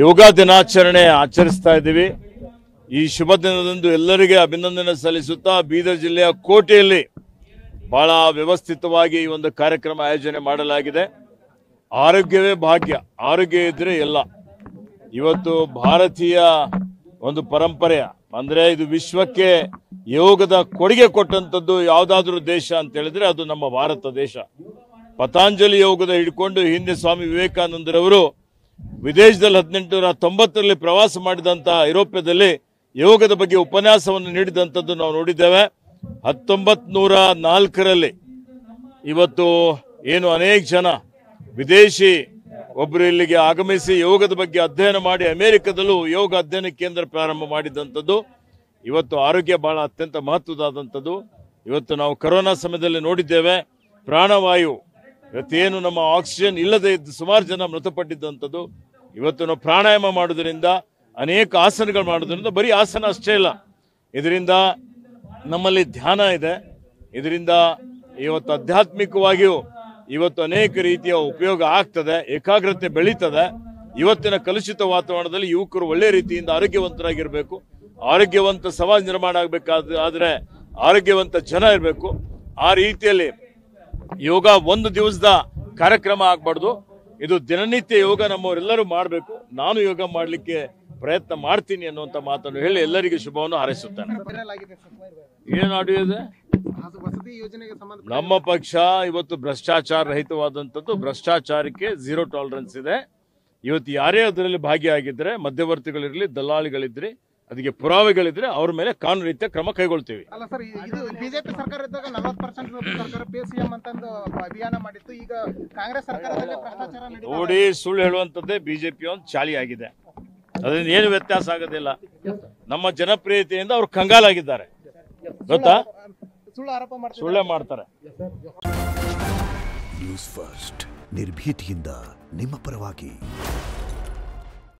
ಯೋಗ ದಿನಾಚರಣೆ ಆಚರಿಸ್ತಾ ಇದ್ದೀವಿ. ಈ ಶುಭ ದಿನದಂದು ಎಲ್ಲರಿಗೆ ಅಭಿನಂದನೆ ಸಲ್ಲಿಸುತ್ತಾ ಬೀದರ್ ಜಿಲ್ಲೆಯ ಕೋಟೆಯಲ್ಲಿ ಬಹಳ ವ್ಯವಸ್ಥಿತವಾಗಿ ಈ ಒಂದು ಕಾರ್ಯಕ್ರಮ ಆಯೋಜನೆ ಮಾಡಲಾಗಿದೆ. ಆರೋಗ್ಯವೇ ಭಾಗ್ಯ, ಆರೋಗ್ಯ ಇದ್ರೆ ಎಲ್ಲ. ಇವತ್ತು ಭಾರತೀಯ ಒಂದು ಪರಂಪರೆಯ ಅಂದ್ರೆ ಇದು ವಿಶ್ವಕ್ಕೆ ಯೋಗದ ಕೊಡುಗೆ ಕೊಟ್ಟಂತದ್ದು ಯಾವುದಾದ್ರೂ ದೇಶ ಅಂತ ಹೇಳಿದ್ರೆ ಅದು ನಮ್ಮ ಭಾರತ ದೇಶ. ಪತಾಂಜಲಿ ಯೋಗದ ಹಿಡ್ಕೊಂಡು ಹಿಂದೆ ಸ್ವಾಮಿ ವಿವೇಕಾನಂದರವರು ವಿದೇಶದಲ್ಲಿ 1890ರಲ್ಲಿ ಪ್ರವಾಸ ಮಾಡಿದಂತ ಐರೋಪ್ಯದಲ್ಲಿ ಯೋಗದ ಬಗ್ಗೆ ಉಪನ್ಯಾಸವನ್ನು ನೀಡಿದಂಥದ್ದು ನಾವು ನೋಡಿದ್ದೇವೆ. 1904ರಲ್ಲಿ ಇವತ್ತು ಏನು ಅನೇಕ ಜನ ವಿದೇಶಿ ಒಬ್ಬರು ಇಲ್ಲಿಗೆ ಆಗಮಿಸಿ ಯೋಗದ ಬಗ್ಗೆ ಅಧ್ಯಯನ ಮಾಡಿ ಅಮೆರಿಕದಲ್ಲೂ ಯೋಗ ಅಧ್ಯಯನ ಕೇಂದ್ರ ಪ್ರಾರಂಭ ಮಾಡಿದಂಥದ್ದು. ಇವತ್ತು ಆರೋಗ್ಯ ಬಹಳ ಅತ್ಯಂತ ಮಹತ್ವದಾದಂಥದ್ದು. ಇವತ್ತು ನಾವು ಕೊರೋನಾ ಸಮಯದಲ್ಲಿ ನೋಡಿದ್ದೇವೆ, ಪ್ರಾಣವಾಯು ಇವತ್ತೇನು ನಮ್ಮ ಆಕ್ಸಿಜನ್ ಇಲ್ಲದೆ ಇದ್ದು ಸುಮಾರು ಜನ ಮೃತಪಟ್ಟಿದ್ದಂಥದ್ದು. ಇವತ್ತು ನಾವು ಪ್ರಾಣಾಯಾಮ ಮಾಡೋದ್ರಿಂದ, ಅನೇಕ ಆಸನಗಳು ಮಾಡೋದ್ರಿಂದ, ಬರೀ ಆಸನ ಅಷ್ಟೇ ಇಲ್ಲ, ಇದರಿಂದ ನಮ್ಮಲ್ಲಿ ಧ್ಯಾನ ಇದೆ. ಇದರಿಂದ ಇವತ್ತು ಆಧ್ಯಾತ್ಮಿಕವಾಗಿಯೂ ಇವತ್ತು ಅನೇಕ ರೀತಿಯ ಉಪಯೋಗ ಆಗ್ತದೆ, ಏಕಾಗ್ರತೆ ಬೆಳೀತದೆ. ಇವತ್ತಿನ ಕಲುಷಿತ ವಾತಾವರಣದಲ್ಲಿ ಯುವಕರು ಒಳ್ಳೆ ರೀತಿಯಿಂದ ಆರೋಗ್ಯವಂತರಾಗಿರ್ಬೇಕು. ಆರೋಗ್ಯವಂತ ಸಮಾಜ ನಿರ್ಮಾಣ ಆಗಬೇಕಾದ್ರೆ ಆರೋಗ್ಯವಂತ ಜನ ಇರಬೇಕು. ಆ ರೀತಿಯಲ್ಲಿ ಯೋಗ ಒಂದು ದಿವಸದ ಕಾರ್ಯಕ್ರಮ ಆಗ್ಬಾರ್ದು, ಇದು ದಿನನಿತ್ಯ ಯೋಗ ನಮ್ಮವರೆಲ್ಲರೂ ಮಾಡಬೇಕು. ನಾನು ಯೋಗ ಮಾಡಲಿಕ್ಕೆ ಪ್ರಯತ್ನ ಮಾಡ್ತೀನಿ ಅನ್ನುವಂತ ಮಾತನ್ನು ಹೇಳಿ ಎಲ್ಲರಿಗೂ ಶುಭವನ್ನು ಹಾರೈಸುತ್ತೇನೆ. ಏನು ಆಡಿಯೋ ಇದೆ? ನಮ್ಮ ಪಕ್ಷ ಇವತ್ತು ಭ್ರಷ್ಟಾಚಾರ ರಹಿತವಾದಂಥದ್ದು, ಭ್ರಷ್ಟಾಚಾರಕ್ಕೆ ಝೀರೋ ಟಾಲರೆನ್ಸ್ ಇದೆ. ಇವತ್ತು ಯಾರೇ ಅದರಲ್ಲಿ ಭಾಗಿಯಾಗಿದ್ರೆ, ಮಧ್ಯವರ್ತಿಗಳಿರಲಿ, ದಲ್ಲಾಳಿಗಳಿದ್ರಿ, ಅದಕ್ಕೆ ಪುರಾವೆಗಳಿದ್ರೆ ಅವ್ರ ಮೇಲೆ ಕಾನೂನು ರೀತಿಯ ಕ್ರಮ ಕೈಗೊಳ್ತೀವಿ. ಅಲ್ಲ ಸರ್, ಇದು ಬಿಜೆಪಿ ಸರ್ಕಾರ ಇದ್ದಾಗ 40% ಸರ್ಕಾರ PCM ಅಂತಂದು ಅಭಿಯಾನ ಮಾಡಿತ್ತು. ಈಗ ಕಾಂಗ್ರೆಸ್ ಸರ್ಕಾರದಲ್ಲಿ ಭ್ರಷ್ಟಾಚಾರ ನಡೆಯುತ್ತೆ. ನೋಡಿ, ಸುಳ್ಳು ಹೇಳುವಂತದ್ದೇ ಬಿಜೆಪಿ ಒಂದು ಚಾಳಿ ಆಗಿದೆ. ಅದರಿಂದ ಏನು ವ್ಯತ್ಯಾಸ ಆಗೋದಿಲ್ಲ. ನಮ್ಮ ಜನಪ್ರಿಯತೆಯಿಂದ ಅವ್ರು ಕಂಗಾಲಾಗಿದ್ದಾರೆ, ಗೊತ್ತಾ? ಸುಳ್ಳೇ ಮಾಡ್ತಾರೆ. ನ್ಯೂಸ್ ಫಸ್ಟ್, ನಿರ್ಭೀತಿಯಿಂದ ನಿಮ್ಮ ಪರವಾಗಿ.